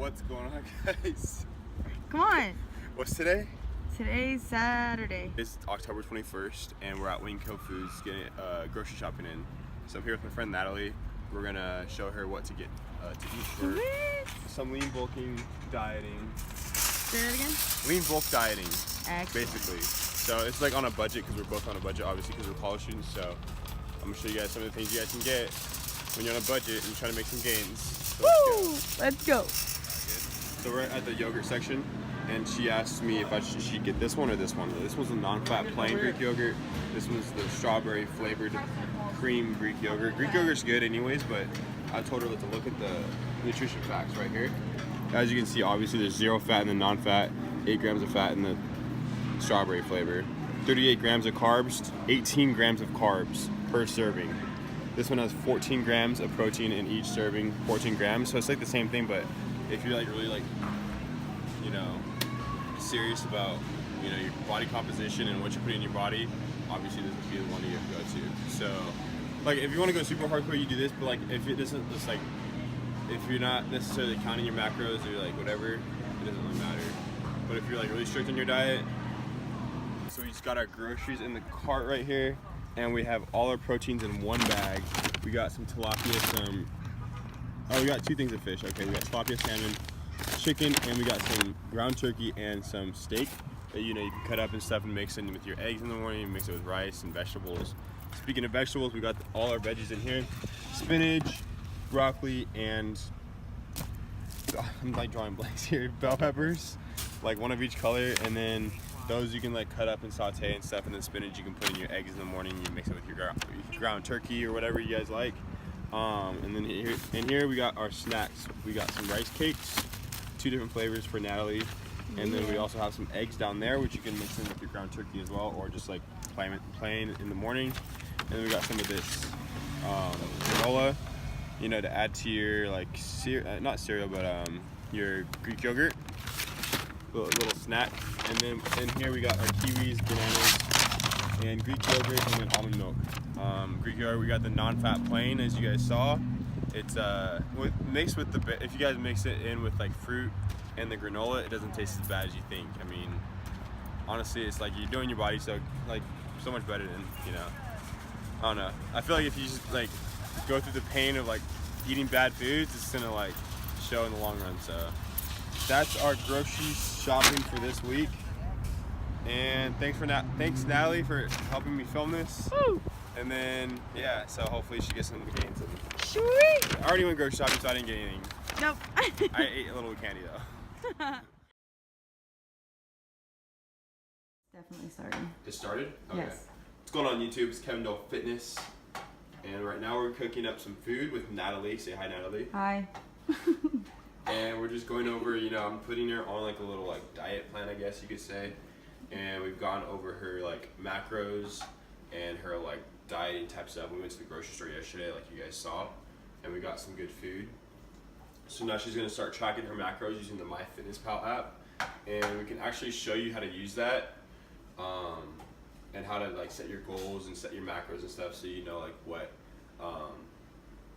What's going on, guys? Come on. What's today? Today's Saturday. It's October 21st, and we're at Wingco Foods getting grocery shopping in. So I'm here with my friend Natalie. We're gonna show her what to get to eat for some lean bulking dieting. Say that again? Lean bulk dieting, Excellent. basically. So it's like on a budget because we're both on a budget, obviously, because we're college students. So I'm gonna show you guys some of the things you guys can get when you're on a budget and trying to make some gains. So Woo! Let's go. So we're at the yogurt section, and she asked me if I should get this one or this one. This one's a non-fat plain Greek yogurt. This one's the strawberry flavored cream Greek yogurt. Greek yogurt's good anyways, but I told her to look at the nutrition facts right here. As you can see, obviously there's 0 fat in the non-fat, 8 grams of fat in the strawberry flavor, 38 grams of carbs, 18 grams of carbs per serving. This one has 14 grams of protein in each serving, 14 grams. So it's like the same thing, but if you're like really like, you know, serious about, you know, your body composition and what you put in your body, obviously this would be the one you have to go to. So like if you want to go super hardcore, you do this, but like if it doesn't, just like if you're not necessarily counting your macros or like whatever, it doesn't really matter. But if you're like really strict on your diet, so we just got our groceries in the cart right here, and we have all our proteins in one bag. We got some tilapia, we got 2 things of fish. Okay, we got tilapia, salmon, chicken, and we got some ground turkey and some steak that you can cut up and stuff and mix in with your eggs in the morning, mix it with rice and vegetables. Speaking of vegetables, we got all our veggies in here. Spinach, broccoli, and I'm like drawing blanks here. Bell peppers, like one of each color, and then those you can like cut up and saute and stuff, and then spinach you can put in your eggs in the morning. You mix it with your ground turkey or whatever you guys like. And then here we got our snacks. We got some rice cakes, 2 different flavors for Natalie, and then we also have some eggs down there, which you can mix in with your ground turkey as well, or just like plain in the morning. And then we got some of this granola, to add to your like not cereal, but your Greek yogurt, little snack. And then in here we got our kiwis, bananas, and Greek yogurt, and then almond milk. Greek yogurt, we got the non-fat plain, as you guys saw. It's mixed with if you guys mix it in with like fruit and the granola, it doesn't taste as bad as you think. I mean, honestly, it's like you're doing your body so much better than, I don't know. I feel like if you just like go through the pain of like eating bad foods, it's gonna like show in the long run. So that's our grocery shopping for this week. And thanks Natalie for helping me film this. Woo! And then yeah, so hopefully she gets some gains. Sweet. I already went grocery shopping, so I didn't get anything. Nope. I ate a little candy though. Definitely starting. It started? Okay. Yes. What's going on YouTube? It's Kevin Dole Fitness. And right now we're cooking up some food with Natalie. Say hi, Natalie. Hi. And we're just going over, I'm putting her on like a little like diet plan, I guess you could say. And we've gone over her like macros and her like dieting type stuff. We went to the grocery store yesterday, like you guys saw, and we got some good food. So now she's gonna start tracking her macros using the MyFitnessPal app, and we can actually show you how to use that, and how to like set your goals and set your macros and stuff, so you know like what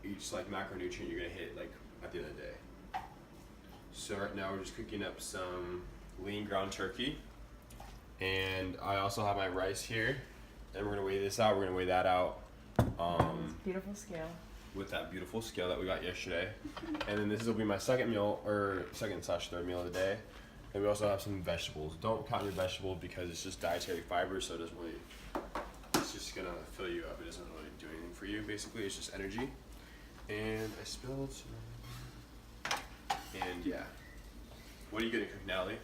each like macronutrient you're gonna hit like at the end of the day. So right now we're just cooking up some lean ground turkey, and I also have my rice here, and we're gonna weigh this out. We're gonna weigh that out. Beautiful scale. With that beautiful scale that we got yesterday. And then this will be my second meal, or second/third meal of the day. And we also have some vegetables. Don't count your vegetables because it's just dietary fiber, so it doesn't really, it's just gonna fill you up. It doesn't really do anything for you, basically. It's just energy. And I spilled some. And yeah. What are you gonna cook, Natalie?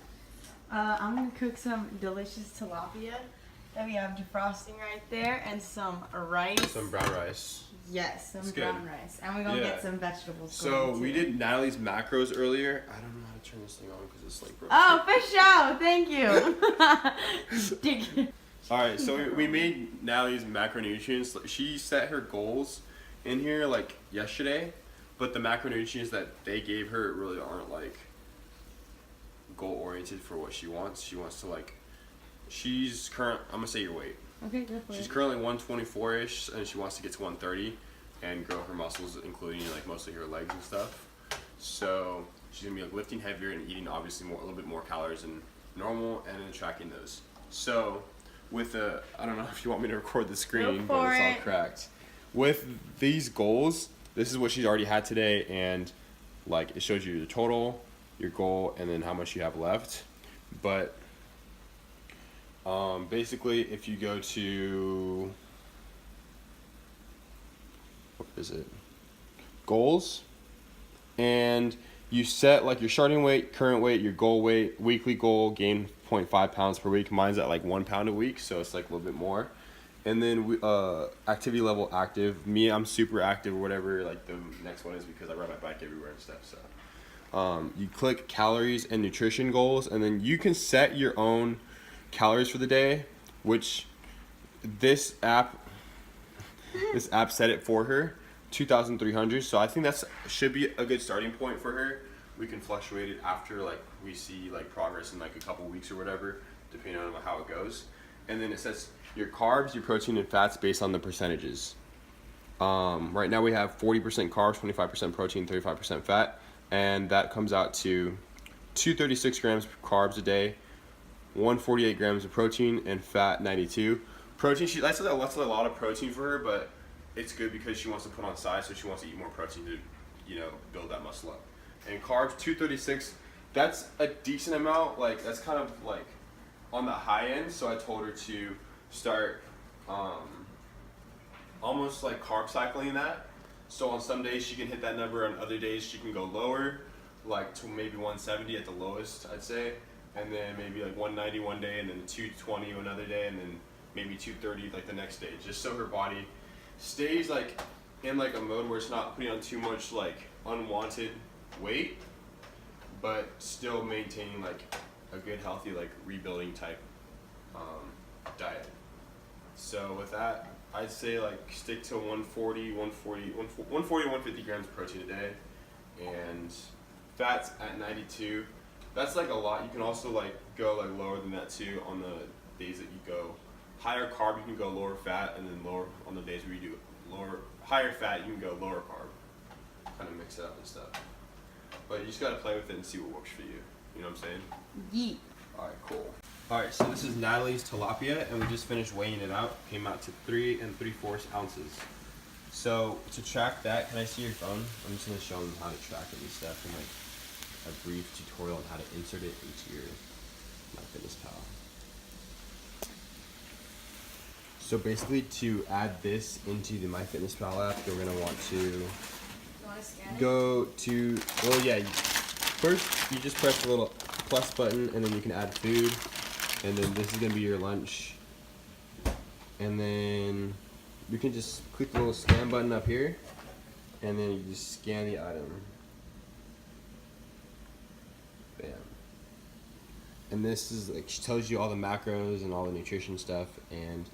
I'm gonna cook some delicious tilapia that we have defrosting right there, and some rice. Some brown rice. Yes, some That's brown good. rice. And we're gonna get some vegetables. So we did Natalie's macros earlier. I don't know how to turn this thing on because it's like broken. Oh, for sure. Thank you. Alright, so we made Natalie's macronutrients. She set her goals in here like yesterday, but the macronutrients that they gave her really aren't like goal oriented for what she wants. She wants to like, I'm gonna say your weight. Okay, go for it. She's currently 124-ish, and she wants to get to 130 and grow her muscles, including like mostly her legs and stuff. So she's gonna be like lifting heavier and eating obviously more, a little bit more calories than normal, and then tracking those. So with the, I don't know if you want me to record the screen, but it's all cracked. With these goals, this is what she's already had today, and like it shows you your total, your goal, and then how much you have left. But basically, if you go to, what is it? Goals, and you set like your starting weight, current weight, your goal weight, weekly goal, gain 0.5 pounds per week. Mine's at like 1 pound a week, so it's like a little bit more. And then we, activity level active. Me, I'm super active or whatever. Like the next one is because I ride my bike everywhere and stuff. So you click calories and nutrition goals, and then you can set your own calories for the day, which this app set it for her. 2,300, so I think that's should be a good starting point for her. We can fluctuate it after like we see like progress in like a couple weeks or whatever, depending on how it goes. And then it says your carbs, your protein, and fats based on the percentages. Right now we have 40% carbs, 25% protein, 35% fat, and that comes out to 236 grams of carbs a day, 148 grams of protein, and fat 92. Protein, that's a lot of protein for her, but it's good because she wants to put on size, so she wants to eat more protein to, you know, build that muscle up. And carbs, 236, that's a decent amount. Like, that's kind of like on the high end, so I told her to start almost like carb cycling that. So on some days she can hit that number, on other days she can go lower, like to maybe 170 at the lowest, I'd say. And then maybe like 190 one day, and then 220 another day, and then maybe 230 like the next day, just so her body stays like in like a mode where it's not putting on too much like unwanted weight, but still maintaining like a good healthy like rebuilding type diet. So with that, I'd say like stick to 150 grams of protein a day, and fats at 92. That's like a lot. You can also like go like lower than that too on the days that you go higher carb. You can go lower fat, and then lower on the days where you do higher fat, you can go lower carb. Kind of mix it up and stuff. But you just gotta play with it and see what works for you. You know what I'm saying? Yeet. All right, cool. All right, so this is Natalie's tilapia, and we just finished weighing it out. Came out to 3 3/4 ounces. So to track that, can I see your phone? I'm just gonna show them how to track it and stuff, and like a brief tutorial on how to insert it into your MyFitnessPal. So basically, to add this into the MyFitnessPal app, you're gonna want to go to, well, yeah. First, you just press the little plus button, and then you can add food, and then this is gonna be your lunch, and then you can just click the little scan button up here, and then you just scan the item. Bam. And this is like, she tells you all the macros and all the nutrition stuff and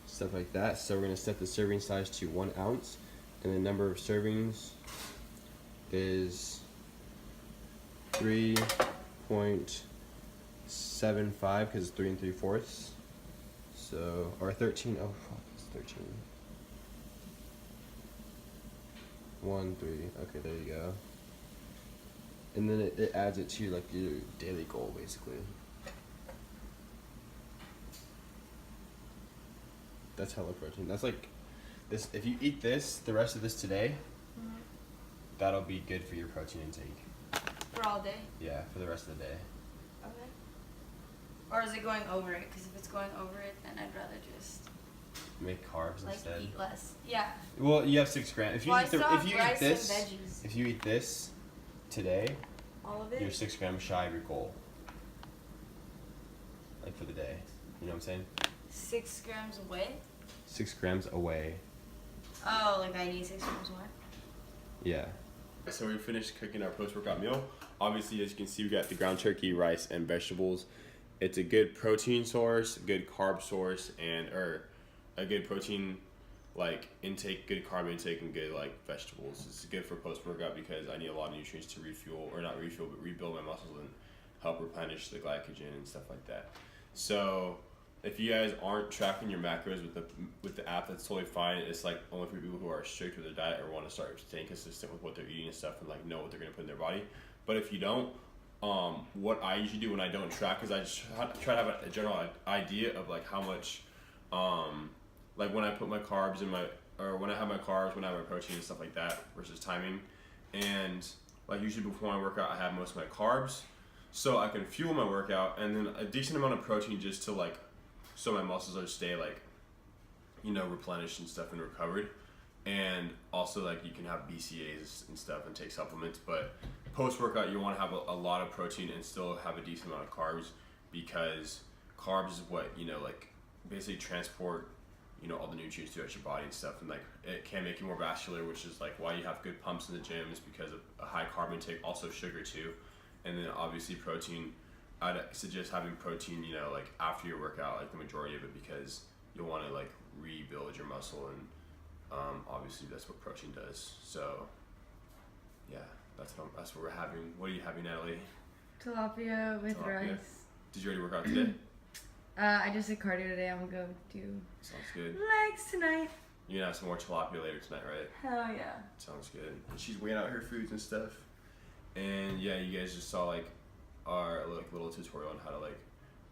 stuff like that. So we're gonna set the serving size to 1 ounce, and the number of servings is 3.75 because it's 3 3/4. So, or 13. Oh, fuck, it's 13. 1 3. Okay, there you go. And then it adds it to like your daily goal, basically. That's hella protein. That's like this. If you eat this, the rest of this today, that'll be good for your protein intake. For all day? Yeah, for the rest of the day. Okay. Or is it going over it? Because if it's going over it, then I'd rather just make carbs like instead. Eat less. Yeah. Well, you have 6 grams. If you eat if you eat this today, all of it, you're 6 grams shy of your goal. Like for the day. You know what I'm saying? 6 grams away? 6 grams away. Oh, like I need 6 grams more? Yeah. So we finished cooking our post-workout meal. Obviously, as you can see, we got the ground turkey, rice, and vegetables. It's a good protein source, good carb source, and a good protein like intake, good carb intake, and good like vegetables. It's good for post-workout because I need a lot of nutrients to refuel, or not refuel, but rebuild my muscles and help replenish the glycogen and stuff like that. So if you guys aren't tracking your macros with the app, that's totally fine. It's like only for people who are strict with their diet or want to start staying consistent with what they're eating and stuff, and like know what they're gonna put in their body. But if you don't, what I usually do when I don't track is I just try to have a general idea of like how much, like when I put my carbs in or when I have my carbs, when I have my protein and stuff like that versus timing. And like usually before my workout, I have most of my carbs, so I can fuel my workout, and then a decent amount of protein just to like, so my muscles are stay like, you know, replenished and stuff and recovered. And also like you can have BCAAs and stuff and take supplements, but post workout you want to have a lot of protein and still have a decent amount of carbs, because carbs is what, you know, like basically transport, you know, all the nutrients throughout your body and stuff, and like it can make you more vascular, which is like why you have good pumps in the gym, is because of a high carb intake, also sugar too. And then obviously protein, I'd suggest having protein, you know, like after your workout, like the majority of it, because you'll want to like rebuild your muscle, and obviously that's what protein does. So yeah, that's what we're having. What are you having, Natalie? Tilapia with rice. Did you already work out today? I just did cardio today. I'm gonna go do Sounds good. legs tonight. You're gonna have some more tilapia later tonight, right? Hell yeah. Sounds good. And she's weighing out her foods and stuff. And yeah, you guys just saw like our like little tutorial on how to like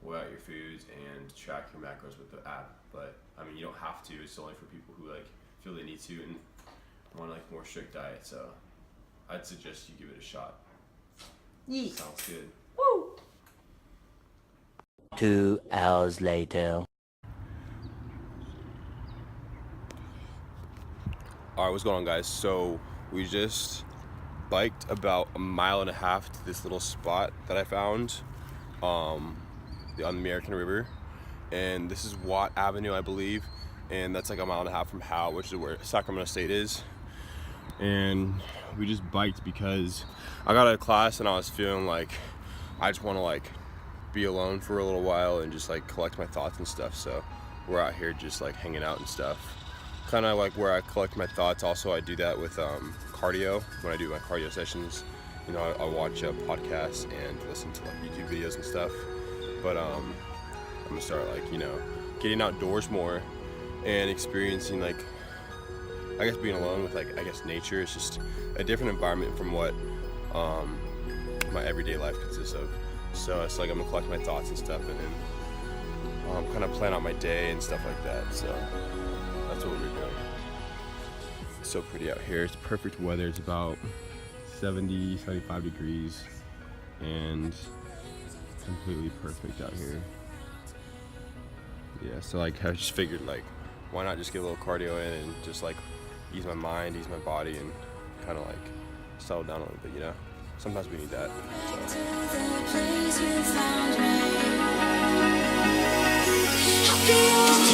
weigh out your foods and track your macros with the app. But I mean, you don't have to. It's only for people who like feel they need to and want like more strict diet. So I'd suggest you give it a shot. Yeah. Sounds good. Woo! 2 hours later. Alright, what's going on, guys? So we just biked about 1.5 miles to this little spot that I found on the American River, and this is Watt Avenue, I believe, and that's like 1.5 miles from Howe, which is where Sacramento State is. And we just biked because I got out of class and I was feeling like I just want to like be alone for a little while and just like collect my thoughts and stuff. So we're out here just like hanging out and stuff, kind of like where I collect my thoughts. Also I do that with cardio. When I do my cardio sessions, you know, I watch podcasts and listen to like YouTube videos and stuff. But I'm gonna start like, you know, getting outdoors more and experiencing like, I guess being alone with like, I guess nature is just a different environment from what my everyday life consists of. So it's like I'm gonna collect my thoughts and stuff, and then kind of plan out my day and stuff like that. So that's what we're doing. It's so pretty out here. It's perfect weather. It's about 70, 75 degrees and completely perfect out here. Yeah, so like I just figured like, why not just get a little cardio in and just like ease my mind, ease my body, and kind of like settle down a little bit, you know? Sometimes we need that. So.